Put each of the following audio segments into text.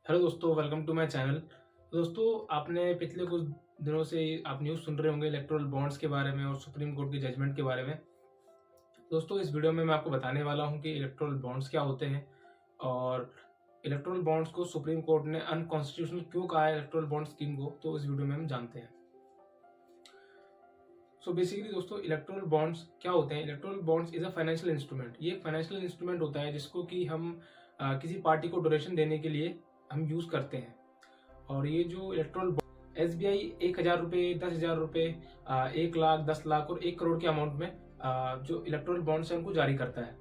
Hello दोस्तों, welcome to my channel. दोस्तों, आपने पिछले कुछ दिनों से आप न्यूज़ सुन रहे होंगे इलेक्टोरल बॉन्ड्स के बारे में और सुप्रीम कोर्ट की जजमेंट के बारे में। दोस्तों, इस वीडियो में मैं आपको बताने वाला हूं कि इलेक्टोरल बॉन्ड्स क्या होते हैं और इलेक्टोरल बॉन्ड्स को सुप्रीम कोर्ट ने अनकॉन्स्टिट्यूशनल क्यों कहा है इलेक्टोरल बॉन्ड स्कीम को, तो इस वीडियो में हम जानते हैं। सो बेसिकली दोस्तों, इलेक्टोरल बॉन्ड्स क्या होते हैं? Electoral bonds is a financial instrument. ये एक फाइनेंशियल इंस्ट्रूमेंट होता है जिसको कि हम किसी पार्टी को डोनेशन देने के लिए हम यूज़ करते हैं। और ये जो इलेक्ट्रल एसबीआई 1,000 रुपये, 10,000 रुपये, 1 लाख, 10 लाख और 1 करोड़ के अमाउंट में जो इलेक्ट्रल बॉन्ड्स है उनको जारी करता है।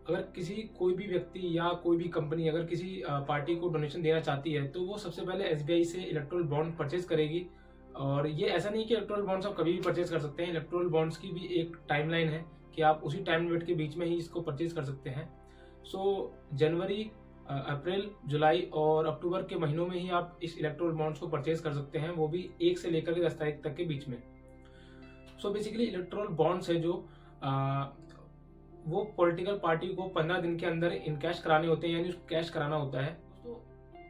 अगर किसी कोई भी व्यक्ति या कोई भी कंपनी अगर किसी पार्टी को डोनेशन देना चाहती है तो वो सबसे पहले एसबीआई से इलेक्ट्रल बॉन्ड परचेज करेगी। और ये ऐसा नहीं कि इलेक्ट्रल बॉन्ड्स आप कभी भी परचेज कर सकते हैं। इलेक्ट्रल बॉन्ड्स की भी एक टाइमलाइन है कि आप उसी टाइम लिमिट के बीच में ही इसको परचेज कर सकते हैं। सो जनवरी, अप्रैल, जुलाई और अक्टूबर के महीनों में ही आप इस इलेक्ट्रोल बॉन्ड्स को परचेज कर सकते हैं, वो भी 1 से लेकर के 10 तारीख तक के बीच में। सो बेसिकली इलेक्ट्रोल बॉन्ड्स है जो वो पॉलिटिकल पार्टी को 15 दिन के अंदर इनकैश कराने होते हैं, यानी उसको कैश कराना होता है। तो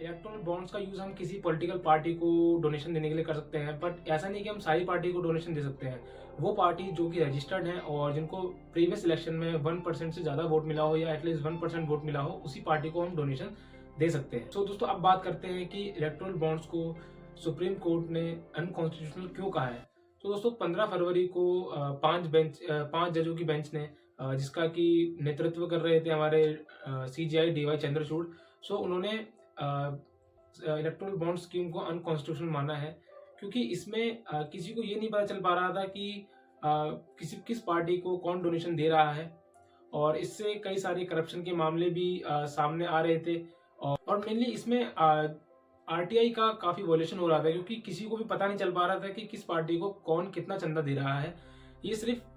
इलेक्ट्रोल बॉन्ड्स का यूज हम किसी पॉलिटिकल पार्टी को डोनेशन देने के लिए कर सकते हैं, बट ऐसा नहीं कि हम सारी पार्टी को डोनेशन दे सकते हैं। वो पार्टी जो कि रजिस्टर्ड है और जिनको प्रीवियस इलेक्शन में 1% से ज्यादा वोट मिला हो या एटलीस्ट 1% वोट मिला हो, उसी पार्टी को हम डोनेशन दे सकते हैं। तो दोस्तों, अब बात करते हैं कि इलेक्ट्रोल बॉन्ड्स को सुप्रीम कोर्ट ने अनकॉन्स्टिट्यूशनल क्यों कहा है। तो दोस्तों, 15 फरवरी को 5 जजों की बेंच ने, जिसका कि नेतृत्व कर रहे थे हमारे सीजीआई डीवाई चंद्रचूड़, सो उन्होंने इलेक्ट्रोल बॉन्ड स्कीम को अनकॉन्स्टिट्यूशनल माना है, क्योंकि इसमें किसी को ये नहीं पता चल पा रहा था कि किस पार्टी को कौन डोनेशन दे रहा है। और इससे कई सारे करप्शन के मामले भी सामने आ रहे थे। और मेनली इसमें आरटीआई का काफी वॉयलेशन हो रहा था, क्योंकि किसी को भी पता नहीं चल पा रहा था कि किस पार्टी को कौन कितना चंदा दे रहा है। ये सिर्फ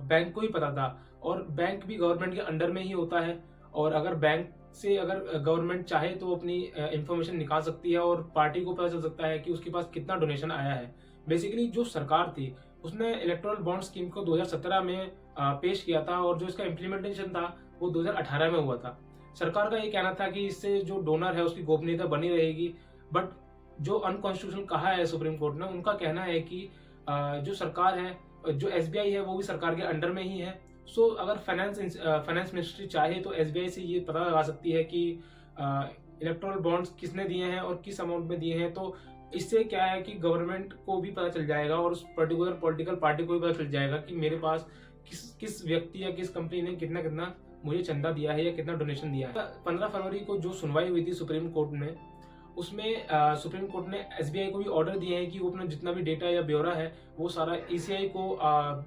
बैंक को ही पता था, और बैंक भी गवर्नमेंट के अंडर में ही होता है। और अगर बैंक से अगर गवर्नमेंट चाहे तो अपनी इंफॉर्मेशन निकाल सकती है और पार्टी को पता चल सकता है कि उसके पास कितना डोनेशन आया है। बेसिकली जो सरकार थी उसने इलेक्टोरल बॉन्ड स्कीम को 2017 में पेश किया था, और जो इसका इम्प्लीमेंटेशन था वो 2018 में हुआ था। सरकार का ये कहना था कि इससे जो डोनर है उसकी गोपनीयता बनी रहेगी, बट जो अनकॉन्स्टिट्यूशनल कहा है सुप्रीम कोर्ट ने, उनका कहना है कि जो सरकार है, जो एसबीआई है, वो भी सरकार के अंडर में ही है। सो अगर फाइनेंस मिनिस्ट्री चाहे तो एसबीआई से ये पता लगा सकती है कि इलेक्टोरल बॉन्ड्स किसने दिए हैं और किस अमाउंट में दिए हैं। तो इससे क्या है कि गवर्नमेंट को भी पता चल जाएगा और उस पर्टिकुलर पॉलिटिकल पार्टी को भी पता चल जाएगा कि मेरे पास किस व्यक्ति या किस कंपनी ने कितना कितना मुझे चंदा दिया है या कितना डोनेशन दिया है। 15 फरवरी को जो सुनवाई हुई थी सुप्रीम कोर्ट में, उसमें सुप्रीम कोर्ट ने एसबीआई को भी ऑर्डर दिए हैं कि वो अपना जितना भी डेटा या ब्यौरा है वो सारा ईसीआई को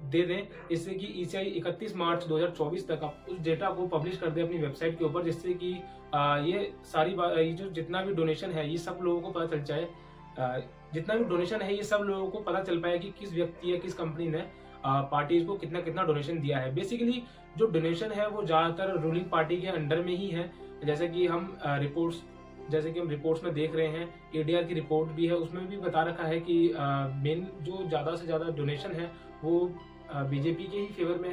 दे दें, जिससे कि ईसीआई 31 मार्च 2024 तक उस डेटा को पब्लिश कर दे अपनी वेबसाइट के ऊपर, जिससे कि ये सारी ये जो जितना भी डोनेशन है ये सब लोगों को पता चल जाए। जितना भी डोनेशन है ये सब लोगों को पता चल पाए कि किस व्यक्ति या किस कंपनी ने पार्टीज को कितना कितना डोनेशन दिया है। बेसिकली जो डोनेशन है वो ज्यादातर रूलिंग पार्टी के अंडर में ही है। जैसे कि हम रिपोर्ट्स में देख रहे हैं, एडीआर की रिपोर्ट भी है, उसमें भी बता रखा है कि मेन जो ज्यादा से ज्यादा डोनेशन है वो बीजेपी के ही फेवर में है।